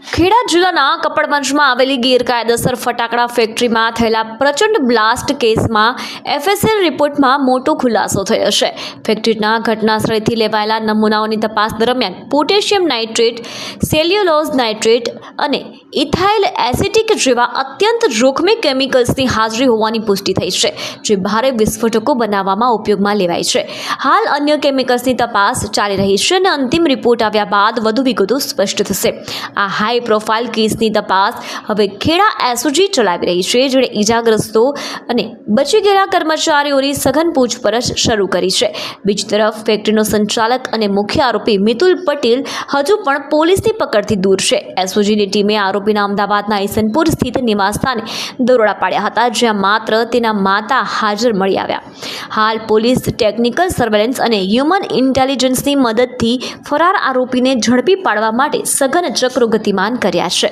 ખેડા જિલ્લાના કપડવંજમાં આવેલી ગેરકાયદેસર ફટાકડા ફેક્ટરીમાં થયેલા પ્રચંડ બ્લાસ્ટ કેસમાં એફએસએલ રિપોર્ટમાં મોટો ખુલાસો થયો છે. ફેક્ટરીના ઘટનાસ્થળેથી લેવાયેલા નમૂનાઓની તપાસ દરમિયાન પોટેશિયમ નાઇટ્રેટ, સેલ્યુલોઝ નાઇટ્રેટ અને ઇથાઇલ એસિટિક જેવા અત્યંત જોખમી કેમિકલ્સની હાજરી હોવાની પુષ્ટિ થઈ છે, જે ભારે વિસ્ફોટકો બનાવવામાં ઉપયોગમાં લેવાય છે. હાલ અન્ય કેમિકલ્સની તપાસ ચાલી રહી છે અને અંતિમ રિપોર્ટ આવ્યા બાદ વધુ વિગતો સ્પષ્ટ થશે. આ હાઈ પ્રોફાઇલ કેસની તપાસ હવે ખેડા એસઓજી ચલાવી રહી છે, જેણે ઈજાગ્રસ્તો અને બચી ગયેલા કર્મચારીઓની સઘન પૂછપરછ શરૂ કરી છે. બીજી તરફ ફેક્ટરીનો સંચાલક અને મુખ્ય આરોપી મિતુલ પટેલ હજુ પણ પોલીસની પકડથી દૂર છે. એસઓજીની ટીમે આરોપીના અમદાવાદના ઈસનપુર સ્થિત નિવાસસ્થાને દરોડા પાડ્યા હતા, જ્યાં માત્ર તેના માતા હાજર મળી આવ્યા. હાલ પોલીસ ટેકનિકલ સર્વેલન્સ અને હ્યુમન ઇન્ટેલિજન્સની મદદથી ફરાર આરોપીને ઝડપી પાડવા માટે સઘન ચક્રો ગતિમાન કર્યા છે.